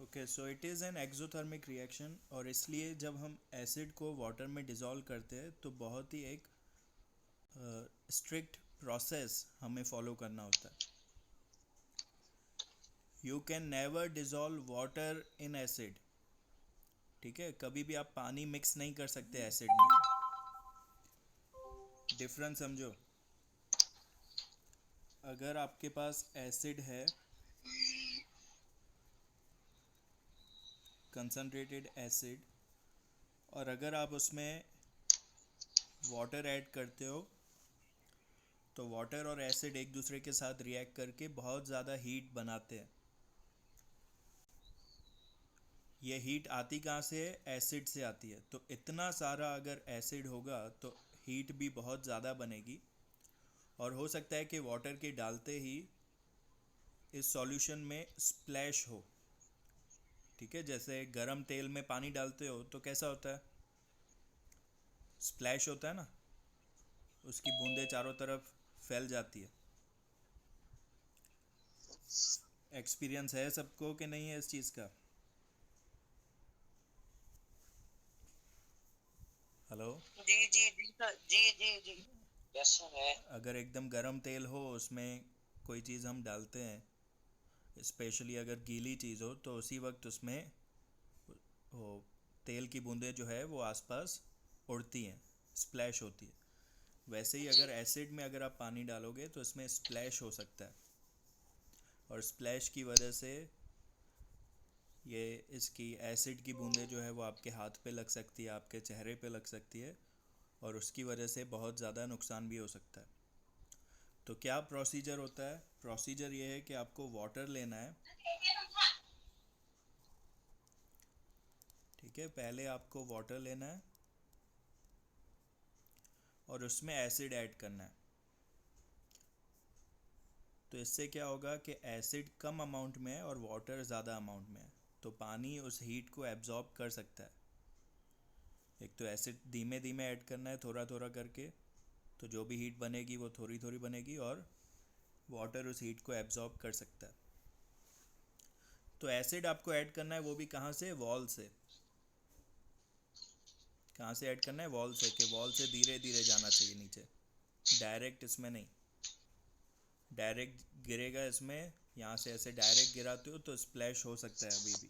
Okay, so it is an exothermic reaction, और इसलिए जब हम एसिड को वाटर में डिज़ोल्व करते हैं तो बहुत ही एक स्ट्रिक्ट प्रोसेस हमें फॉलो करना होता है. You can never dissolve water in acid. ठीक है, कभी भी आप पानी मिक्स नहीं कर सकते एसिड में. डिफरेंस समझो. अगर आपके पास एसिड है, कंसनट्रेटेड एसिड, और अगर आप उसमें वाटर ऐड करते हो तो वाटर और एसिड एक दूसरे के साथ रिएक्ट करके बहुत ज़्यादा हीट बनाते हैं. ये हीट आती कहाँ से है? एसिड से आती है. तो इतना सारा अगर एसिड होगा तो हीट भी बहुत ज़्यादा बनेगी, और हो सकता है कि वाटर के डालते ही इस सॉल्यूशन में स्प्लैश हो. ठीक है, जैसे गरम तेल में पानी डालते हो तो कैसा होता है? स्प्लैश होता है ना, उसकी बूंदें चारों तरफ फैल जाती है. एक्सपीरियंस है सबको कि नहीं है इस चीज़ का? हेलो. जी जी जी सर, जी जी जी. यस सर है. अगर एकदम गरम तेल हो, उसमें कोई चीज़ हम डालते हैं, स्पेशली अगर गीली चीज़ हो, तो उसी वक्त उसमें वो तेल की बूंदें जो है वो आसपास उड़ती हैं, स्प्लैश होती है. वैसे ही जी अगर एसिड में अगर आप पानी डालोगे तो इसमें स्प्लैश हो सकता है, और स्प्लैश की वजह से ये इसकी एसिड की बूंदें जो है वो आपके हाथ पे लग सकती है, आपके चेहरे पे लग सकती है, और उसकी वजह से बहुत ज़्यादा नुकसान भी हो सकता है. तो क्या प्रोसीजर होता है? प्रोसीजर ये है कि आपको वाटर लेना है. ठीक है, पहले आपको वाटर लेना है और उसमें एसिड ऐड करना है. तो इससे क्या होगा कि एसिड कम अमाउंट में है और वाटर ज़्यादा अमाउंट में है, तो पानी उस हीट को एब्जॉर्ब कर सकता है. एक तो एसिड धीमे धीमे ऐड करना है, थोड़ा थोड़ा करके, तो जो भी हीट बनेगी वो थोड़ी थोड़ी बनेगी, और वाटर उस हीट को एब्जॉर्ब कर सकता है. तो एसिड आपको ऐड करना है, वो भी कहाँ से? वॉल से. कहाँ से ऐड करना है? वॉल से. कि वॉल से धीरे धीरे जाना चाहिए नीचे, डायरेक्ट इसमें नहीं. डायरेक्ट गिरेगा इसमें, यहाँ से ऐसे डायरेक्ट गिराते हो तो स्प्लैश हो सकता है अभी भी.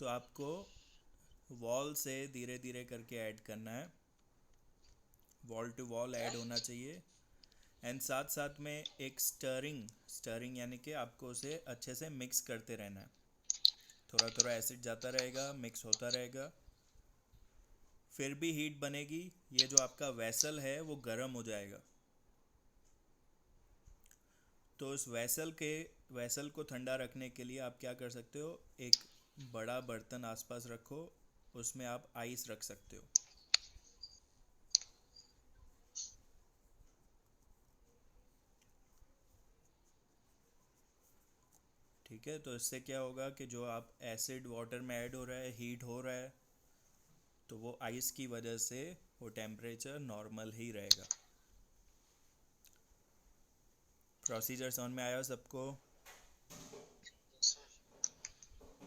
तो आपको वॉल से धीरे धीरे करके ऐड करना है, वॉल टू वॉल ऐड होना चाहिए. एंड साथ साथ में एक स्टरिंग, स्टरिंग यानी कि आपको उसे अच्छे से मिक्स करते रहना है. थोड़ा थोड़ा एसिड जाता रहेगा, मिक्स होता रहेगा. फिर भी हीट बनेगी, ये जो आपका वेसल है वो गर्म हो जाएगा. तो उस वेसल को ठंडा रखने के लिए आप क्या कर सकते हो? एक बड़ा बर्तन आसपास रखो, उसमें आप आइस रख सकते हो. ठीक है, तो इससे क्या होगा कि जो आप एसिड वाटर में ऐड हो रहा है, हीट हो रहा है, तो वो आइस की वजह से वो टेम्परेचर नॉर्मल ही रहेगा. प्रोसीजर समझ में आया सबको?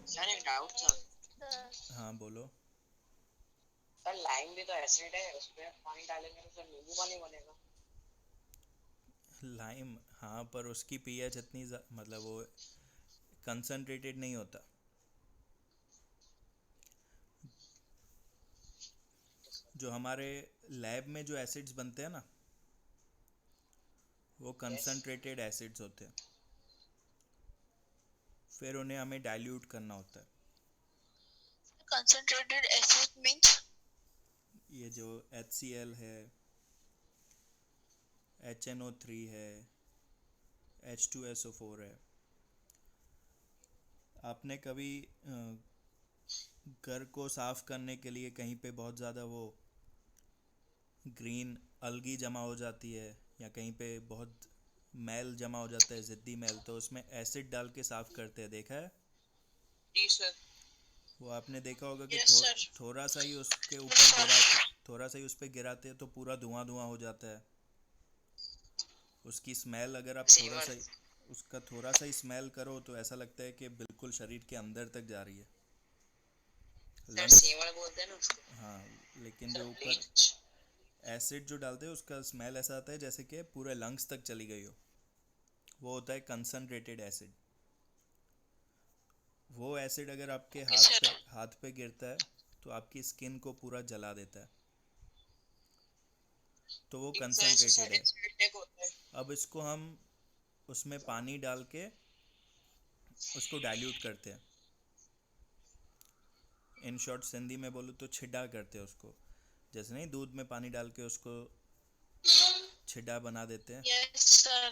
सर, एक डाउट सर. हाँ बोलो. सर लाइम भी तो एसिड है, उसमें पानी डालेंगे तो सर नींबू पानी बनेगा. लाइम, हाँ, पर उसकी पीएच इतनी मतलब वो कंसनट्रेटेड नहीं होता. जो हमारे लैब में जो एसिड्स बनते हैं ना, वो यस. कंसनट्रेटेड एसिड्स होते हैं. फिर उन्हें हमें डाइल्यूट करना होता है. Concentrated acid means? ये जो HCl है, HNO3 है, H2SO4 है. आपने कभी घर को साफ़ करने के लिए कहीं पे बहुत ज़्यादा वो ग्रीन अलगी जमा हो जाती है, या कहीं पे बहुत मैल जमा हो जाता है, ज़िद्दी मैल, तो उसमें एसिड डाल के साफ़ करते हैं, देखा है? जी सर. वो आपने देखा होगा कि यस सर. थोड़ा सा ही उसके यस ऊपर गिराते, सर. थोड़ा सा ही उस पर गिराते हैं तो पूरा धुआं धुआं हो जाता है. उसकी स्मेल अगर आप सही थोड़ा सा बात. उसका थोड़ा सा ही स्मेल करो तो ऐसा लगता है कि बिल्कुल शरीर के अंदर तक जा रही है। Sir lungs. सीवर बोलते हैं ना उसको। हाँ, लेकिन सर जो ऊपर ब्लीच। एसिड जो डालते हैं उसका स्मेल ऐसा आता है जैसे कि पूरे लंग्स तक चली गई हो। वो होता है कंसनट्रेटेड एसिड। वो एसिड अगर आपके ओके सर। हाथ पे गिरता है तो आपकी स्किन को पूरा जला देता है, तो वो इस वजह से कंसनट्रेटेड सर है। एसिड अटैक होता है। अब इसको हम उसमें पानी डाल के उसको डाइल्यूट करते हैं। इन शॉर्ट सिंधी में बोलूँ तो छिड्डा करते हैं उसको। जैसे नहीं, दूध में पानी डाल के उसको छिड्डा बना देते हैं, यस सर।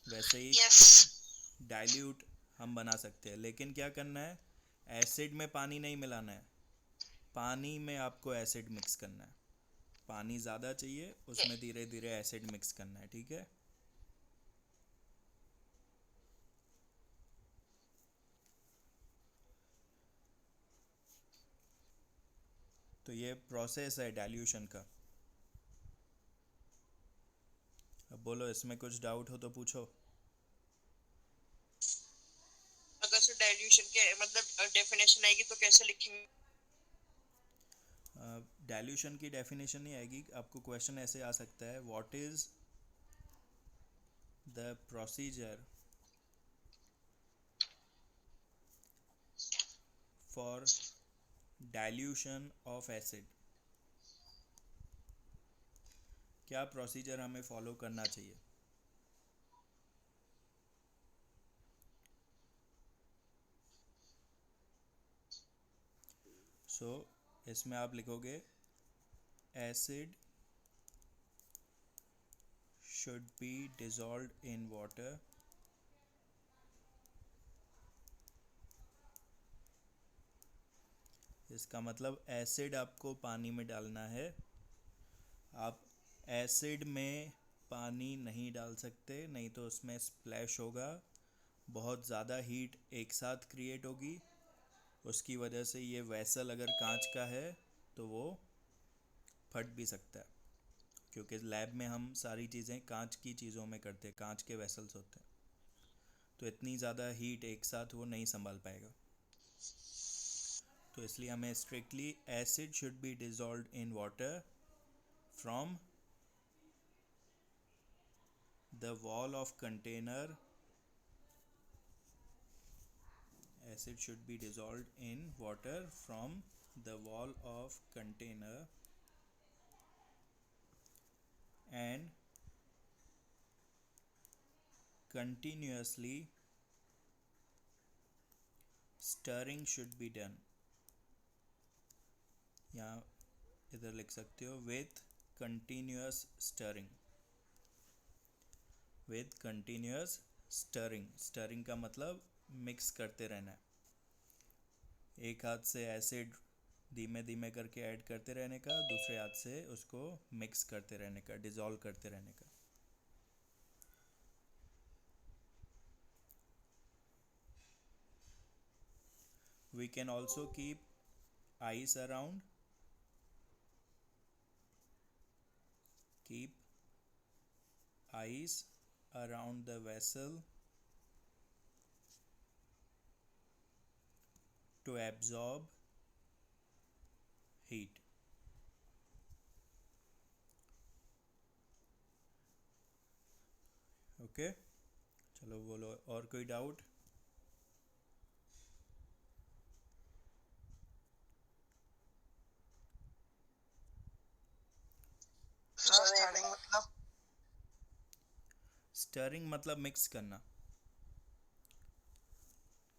वैसे ही यस। डाइल्यूट हम बना सकते हैं। लेकिन क्या करना है, एसिड में पानी नहीं मिलाना है, पानी में आपको एसिड मिक्स करना है। पानी ज़्यादा चाहिए, उसमें धीरे धीरे एसिड मिक्स करना है, ठीक है। तो ये प्रोसेस है डाइल्यूशन का। अब बोलो, इसमें कुछ डाउट हो तो पूछो। अगर सर डाइल्यूशन के मतलब डेफिनेशन आएगी तो कैसे लिखेंगे? डाइल्यूशन की डेफिनेशन नहीं आएगी, आपको क्वेश्चन ऐसे आ सकता है, what is the procedure for dilution of acid. क्या प्रोसीजर हमें फॉलो करना चाहिए। सो इसमें आप लिखोगे acid should be dissolved in water इसका मतलब एसिड आपको पानी में डालना है। आप एसिड में पानी नहीं डाल सकते, नहीं तो उसमें स्प्लैश होगा, बहुत ज़्यादा हीट एक साथ क्रिएट होगी। उसकी वजह से ये वेसल अगर कांच का है तो वो फट भी सकता है, क्योंकि लैब में हम सारी चीज़ें कांच की चीज़ों में करते हैं, कांच के वेसल्स होते हैं, तो इतनी ज़्यादा हीट एक साथ वो नहीं संभाल पाएगा। तो इसलिए हमें strictly acid should be dissolve in water from the wall of container. acid should be dissolved in water from the wall of container and continuously stirring should be done। यहाँ इधर लिख सकते हो with continuous stirring। with continuous stirring, stirring का मतलब mix करते रहना है। एक हाथ से एसिड धीमे धीमे करके ऐड करते रहने का, दूसरे हाथ से उसको मिक्स करते रहने का, डिज़ोल्व करते रहने का। We can also keep ice around, keep ice around the vessel to absorb heat। Okay, चलो बोलो और कोई डाउट। सर स्टार्टिंग मतलब? स्टरिंग मतलब मिक्स करना।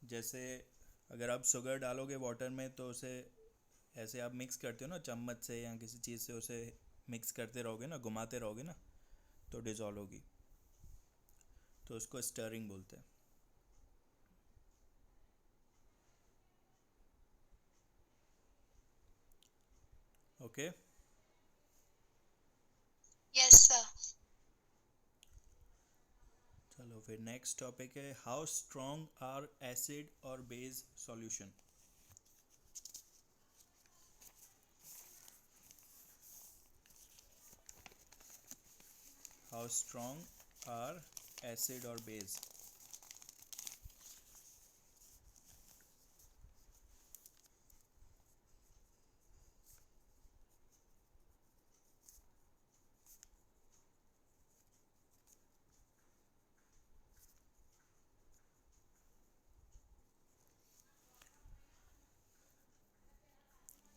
जैसे अगर आप शुगर डालोगे वाटर में तो उसे ऐसे आप मिक्स करते हो ना, चम्मच से या किसी चीज़ से उसे मिक्स करते रहोगे ना, घुमाते रहोगे ना, तो डिज़ोल्व होगी, तो उसको स्टरिंग बोलते हैं। ओके। Yes sir. चलो फिर नेक्स्ट टॉपिक है, हाउ स्ट्रॉन्ग आर एसिड और base solution. How strong are acid और बेस।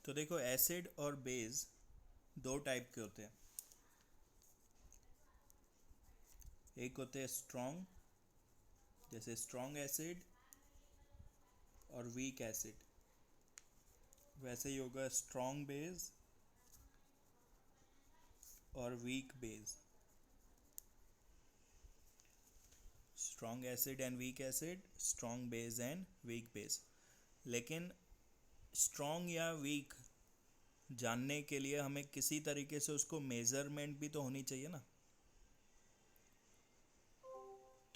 तो देखो एसिड और बेस दो टाइप के होते हैं, एक होते हैं स्ट्रॉन्ग, जैसे स्ट्रॉन्ग एसिड और वीक एसिड, वैसे ही होगा स्ट्रॉन्ग बेस और weak base. Strong acid and weak acid, strong base and weak base. लेकिन स्ट्रॉन्ग या वीक जानने के लिए हमें किसी तरीके से उसको मेज़रमेंट भी तो होनी चाहिए ना।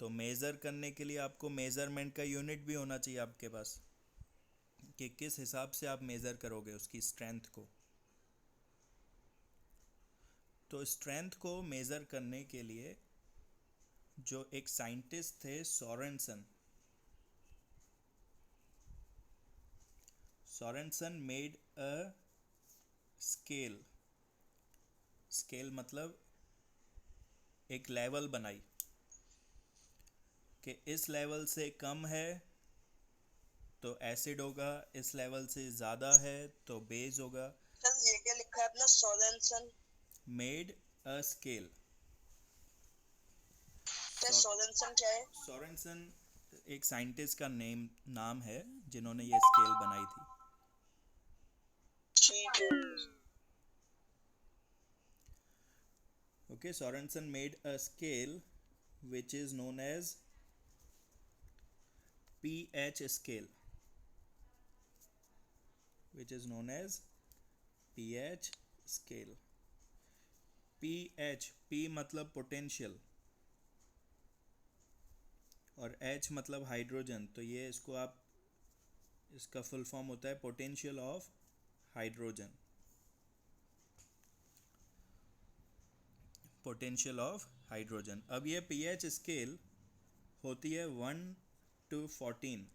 तो मेज़र करने के लिए आपको मेज़रमेंट का यूनिट भी होना चाहिए आपके पास, कि किस हिसाब से आप मेज़र करोगे उसकी स्ट्रेंथ को। तो स्ट्रेंथ को मेज़र करने के लिए जो एक साइंटिस्ट थे Sorensen made a scale. Scale मतलब एक लेवल बनाई कि इस लेवल से कम है तो एसिड होगा, इस लेवल से ज़्यादा है तो बेस होगा। सर ये क्या लिखा है अपना Sorensen? Made a scale. Sir Sorensen क्या है? सोरेनसन एक साइंटिस्ट का नाम है जिन्होंने ये स्केल बनाई थी। ठीक है। Okay, Sorensen made a scale which is known as pH scale, which is known as pH scale. pH, P मतलब पोटेंशियल और H मतलब हाइड्रोजन, तो ये इसको आप, इसका फुल फॉर्म होता है potential of hydrogen. Potential of hydrogen. अब ये pH स्केल होती है 1 to 14।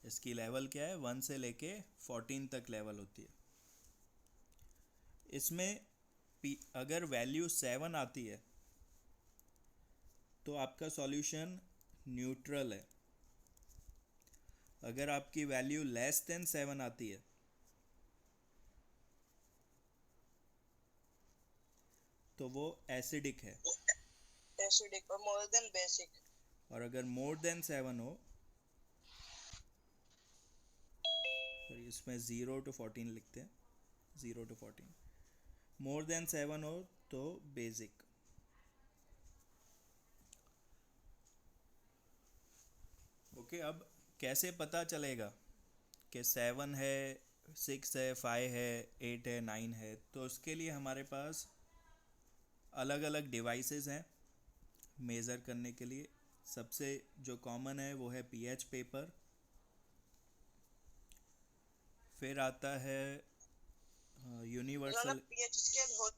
इसकी लेवल क्या है, 1 से लेके 14 तक लेवल होती है। इसमें अगर वैल्यू 7 आती है तो आपका सॉल्यूशन न्यूट्रल है। अगर आपकी वैल्यू लेस देन 7 आती है तो वो एसिडिक है, एसिडिक और मोर देन बेसिक। और अगर मोर देन 7 हो, तो इसमें 0 to 14 लिखते हैं, 0 to 14, मोर देन 7 हो तो बेसिक। ओके, अब कैसे पता चलेगा कि 7 है, 6 है, 5 है, 8 है, 9 है? तो उसके लिए हमारे पास अलग अलग डिवाइसेस हैं मेज़र करने के लिए। सबसे जो कॉमन है वो है पीएच पेपर, फिर आता है यूनिवर्सल पीएच स्केल हो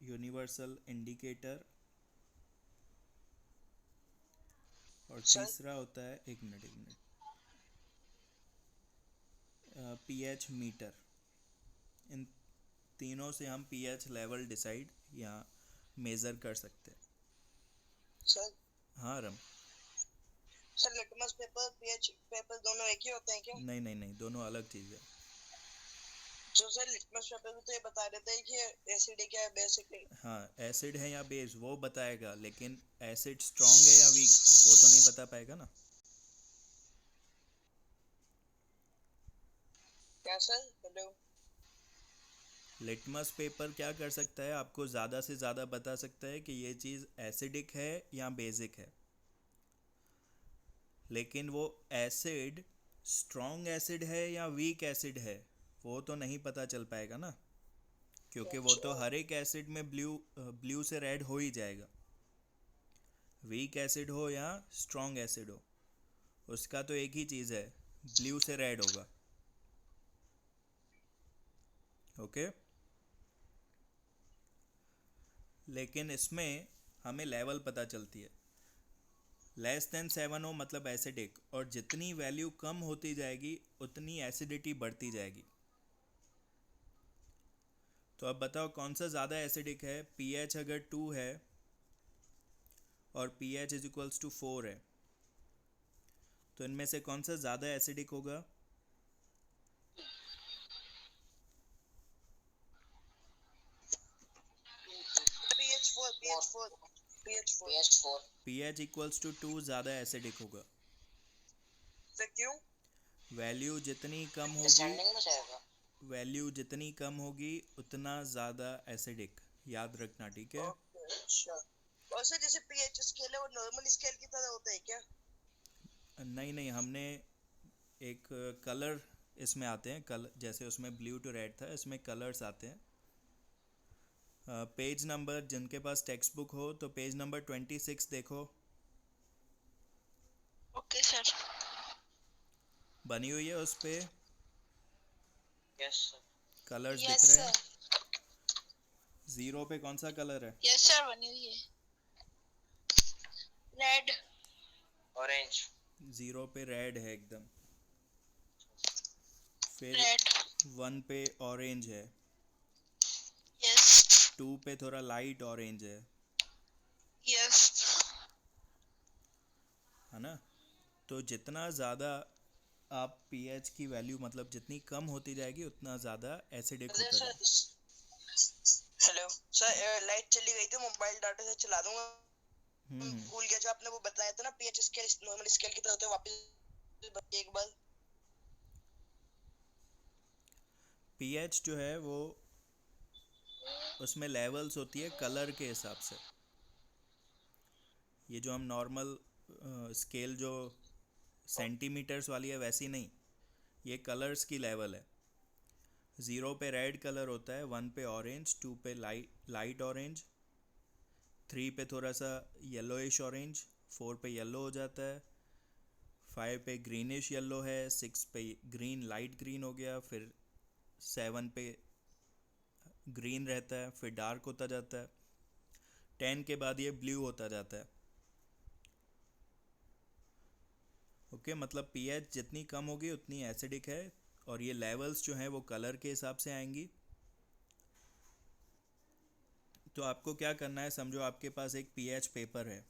यूनिवर्सल इंडिकेटर, और सर तीसरा होता है, एक मिनट, पीएच मीटर। इन तीनों से हम पीएच लेवल डिसाइड या मेज़र कर सकते हैं। सर हाँ रम। Sir litmus paper pH paper दोनों एक ही होते हैं क्या? नहीं नहीं नहीं, दोनों अलग चीज़ है। जो सर लिटमस पेपर में तो ये बता देते हैं कि एसिडिक है बेसिक है। हाँ, एसिड है या बेस वो बताएगा, लेकिन एसिड स्ट्रॉन्ग है या वीक वो तो नहीं बता पाएगा ना। क्या सर? हेलो लिटमस पेपर क्या कर सकता है, आपको ज़्यादा से ज़्यादा बता सकता है कि ये चीज़ एसिडिक है या बेसिक है, लेकिन वो एसिड स्ट्रॉन्ग एसिड है या वीक एसिड है वो तो नहीं पता चल पाएगा ना, क्योंकि वो तो हर एक एसिड में ब्लू से रेड हो ही जाएगा, वीक एसिड हो या स्ट्रॉन्ग एसिड हो, उसका तो एक ही चीज़ है, ब्लू से रेड होगा। ओके, लेकिन इसमें हमें लेवल पता चलती है। लेस देन 7 हो मतलब एसिडिक, और जितनी वैल्यू कम होती जाएगी उतनी एसिडिटी बढ़ती जाएगी। तो अब बताओ कौन सा ज़्यादा एसिडिक है। पीएच अगर 2 है और पीएच इज इक्वल्स टू 4 है, तो इनमें से कौन सा ज़्यादा एसिडिक होगा? pH4 pH इक्वल्स टू 2 ज़्यादा एसिडिक होगा। क्यों? वैल्यू जितनी कम होगी डिसेंडिंग में जाएगा। वैल्यू जितनी कम होगी उतना ज़्यादा एसिडिक, याद रखना, ठीक है। ओके, अच्छा। और सर जैसे पीएच स्केल है वो नॉर्मल स्केल की तरह होता है क्या? नहीं नहीं, हमने एक कलर इसमें आते हैं, कलर जैसे उसमें ब्लू टू रेड था, इसमें कलर्स आते हैं। पेज नंबर, जिनके पास टेक्स्ट बुक हो तो पेज नंबर 26 देखो, ओके सर। बनी हुई है उस पे यस सर। कलर्स दिख यस रहे हैं। सर। 0 पे कौन सा कलर है? यस सर, बनी हुई है। रेड। ऑरेंज। 0 पे रेड है एकदम। फिर रेड। 1 पे ऑरेंज है। यस। 2 पे थोड़ा लाइट ऑरेंज है यस। है ना। तो जितना ज़्यादा आप पीएच की वैल्यू, मतलब जितनी कम होती जाएगी उतना ज़्यादा एसिडिक होता जाएगा। हेलो सर, लाइट चली गई थी, मोबाइल डाटा से चला दूंगा। हम्म। भूल गया जो आपने वो बताया था ना, पीएच स्केल नॉर्मल स्केल की तरह होता है, वापस बताइए एक बार। पीएच जो है वो, उसमें लेवल्स होती है कलर के हिसाब से। ये जो हम नॉर्मल स्केल जो सेंटीमीटर्स वाली है वैसी नहीं, ये कलर्स की लेवल है। 0 पे रेड कलर होता है, 1 पे ऑरेंज, 2 पे लाइट ऑरेंज, 3 पे थोड़ा सा येलोइश ऑरेंज, 4 पे येलो हो जाता है, 5 पे ग्रीनिश येलो है, 6 पे ग्रीन लाइट ग्रीन हो गया, फिर 7 पे ग्रीन रहता है, फिर डार्क होता जाता है, 10 के बाद ये ब्लू होता जाता है। ओके, मतलब पीएच जितनी कम होगी उतनी एसिडिक है, और ये लेवल्स जो हैं वो कलर के हिसाब से आएंगी। तो आपको क्या करना है, समझो आपके पास एक पीएच पेपर है,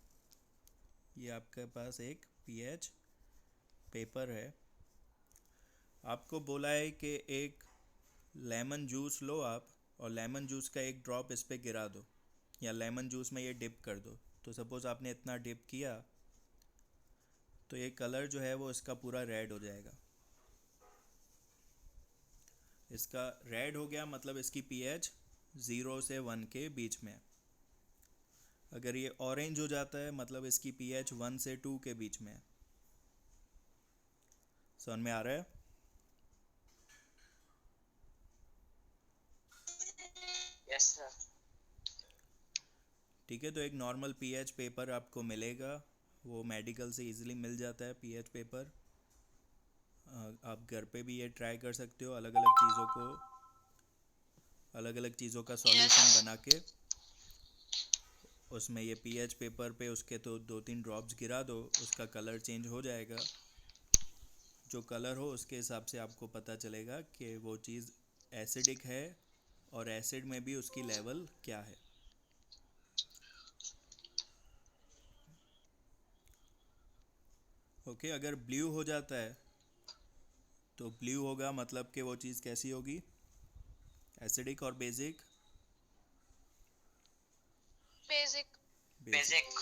ये आपके पास एक पीएच पेपर है। आपको बोला है कि एक लेमन जूस लो आप, और लेमन जूस का एक ड्रॉप इस पे गिरा दो, या लेमन जूस में ये डिप कर दो। तो सपोज़ आपने इतना डिप किया तो ये कलर जो है वो इसका पूरा रेड हो जाएगा। इसका रेड हो गया मतलब इसकी पीएच 0 से 1 के बीच में है। अगर ये ऑरेंज हो जाता है मतलब इसकी पीएच 1 से 2 के बीच में है। समझ में आ रहा है? Yes sir. ठीक है, तो एक नॉर्मल पीएच पेपर आपको मिलेगा, वो मेडिकल से इजीली मिल जाता है पीएच पेपर। आप घर पे भी ये ट्राई कर सकते हो, अलग अलग चीज़ों का सॉल्यूशन बना के उसमें ये पीएच पेपर पे उसके तो 2-3 ड्रॉप्स गिरा दो, उसका कलर चेंज हो जाएगा। जो कलर हो उसके हिसाब से आपको पता चलेगा कि वो चीज़ एसिडिक है, और एसिड में भी उसकी लेवल क्या है। ओके, अगर ब्लू हो जाता है तो ब्लू होगा मतलब कि वो चीज़ कैसी होगी, एसिडिक और बेसिक। बेसिक। बेसिक।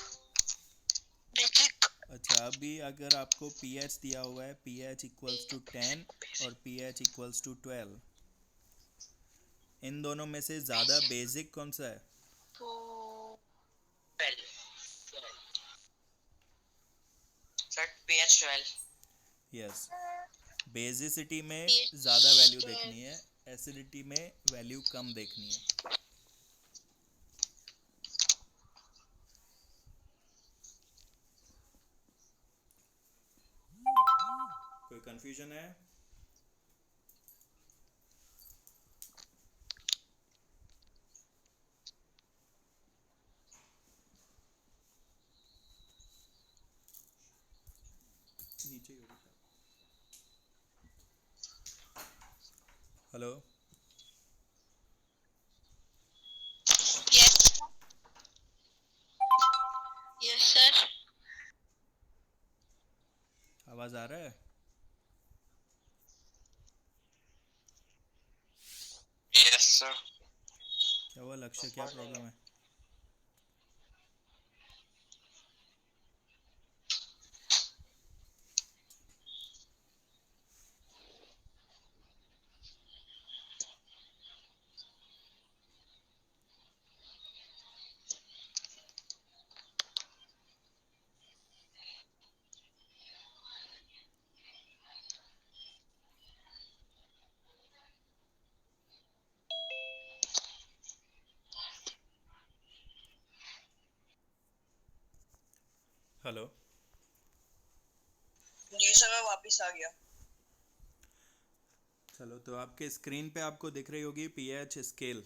बेसिक। अच्छा, अभी अगर आपको पीएच दिया हुआ है, पीएच इक्वल्स टू 10 और पीएच इक्वल्स टू 12, इन दोनों में से ज़्यादा बेसिक कौन सा है? तो सर pH 12। यस, बेसिसिटी में ज़्यादा वैल्यू पीएच देखनी है, एसिडिटी में वैल्यू कम देखनी है। कोई कंफ्यूजन है? नीचे ही होगी। Hello, yes. Yes sir. आवाज़ आ रहा है? Yes sir. क्या हुआ लक्ष्य, क्या प्रॉब्लम है? हेलो। जी सर मैं वापस आ गया। चलो, तो आपके स्क्रीन पे आपको दिख रही होगी पीएच स्केल।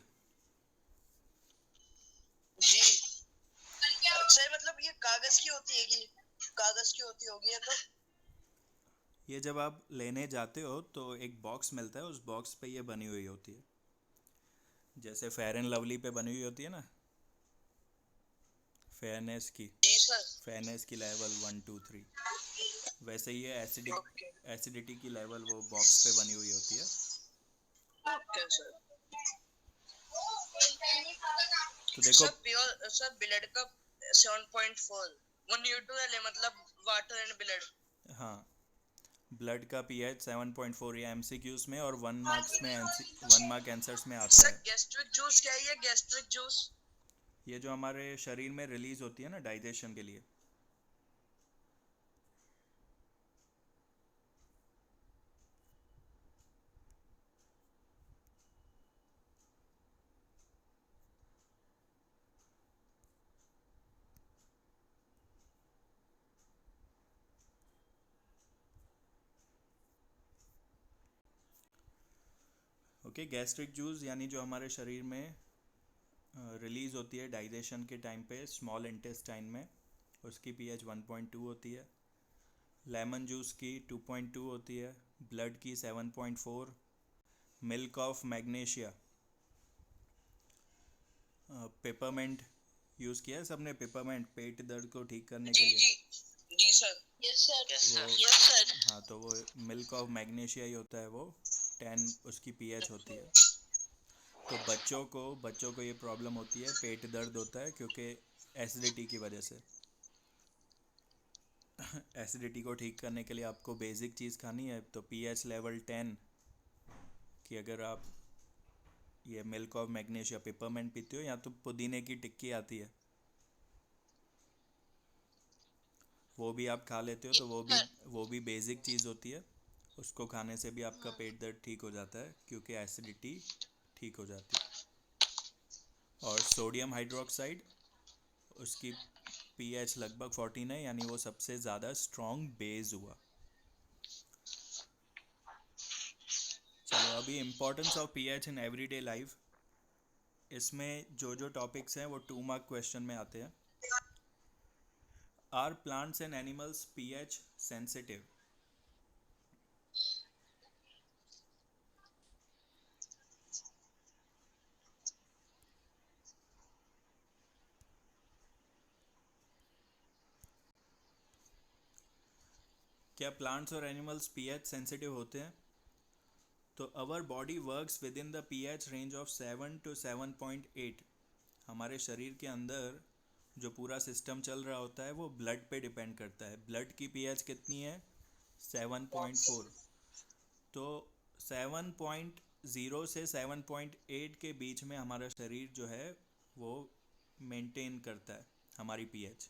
जी सर मतलब ये कागज की होती है कि कागज की होती होगी ये तो। ये जब आप लेने जाते हो तो एक बॉक्स मिलता है, उस बॉक्स पे ये बनी हुई होती है, जैसे फेयर एंड लवली पे बनी हुई होती है ना, फेयरनेस की जी सर। फेयरनेस की लेवल 1 2 3, वैसे ही ये ओके एसिडिटी की लेवल वो बॉक्स पे बनी हुई होती है। Okay sir. तो देखो, सर प्योर सर ब्लड का 7.4 वो न्यूट्रल है मतलब वाटर एंड ब्लड। हाँ, ब्लड का पीएच 7.4 ये एमसीक्यूज में और 1 मार्क्स में 1 मार्क आंसर्स में आता सर है। गैस्ट्रिक जूस क्या है ये गैस्ट्रिक जूस? ये जो हमारे शरीर में रिलीज होती है ना डाइजेशन के लिए, ओके, गैस्ट्रिक जूस यानी जो हमारे शरीर में रिलीज़ होती है डाइजेशन के टाइम पे स्मॉल इंटेस्टाइन में, उसकी पीएच 1.2 होती है। लेमन जूस की 2.2 होती है। ब्लड की 7.4। Milk of magnesia, peppermint use किया है सबने, पेपरमेंट पेट दर्द को ठीक करने के जी लिए। जी जी सर। यस सर यस वो सर यस सर। हाँ, तो वो मिल्क ऑफ मैग्नीशिया ही होता है, वो 10 उसकी पीएच होती है। तो बच्चों को ये प्रॉब्लम होती है, पेट दर्द होता है क्योंकि एसिडिटी की वजह से। एसिडिटी को ठीक करने के लिए आपको बेसिक चीज़ खानी है, तो पीएच लेवल 10 की अगर आप ये मिल्क ऑफ मैग्नीशिया पेपरमेंट पीते हो, या तो पुदीने की टिक्की आती है वो भी आप खा लेते हो, तो वो भी बेसिक चीज़ होती है। उसको खाने से भी आपका पेट दर्द ठीक हो जाता है क्योंकि एसिडिटी ठीक हो जाती है। और सोडियम हाइड्रोक्साइड, उसकी पीएच लगभग 14 है, यानी वो सबसे ज़्यादा स्ट्रॉन्ग बेस हुआ। चलो, अभी importance of pH in everyday life, इसमें जो जो टॉपिक्स हैं वो 2 मार्क क्वेश्चन में आते हैं। Are plants and animals pH sensitive? क्या प्लांट्स और एनिमल्स पीएच सेंसिटिव होते हैं? तो our body works within the pH range of 7 to 7.8। हमारे शरीर के अंदर जो पूरा सिस्टम चल रहा होता है वो ब्लड पे डिपेंड करता है। ब्लड की पीएच कितनी है? 7.4। तो 7.0 से 7.8 के बीच में हमारा शरीर जो है वो मेंटेन करता है हमारी पीएच।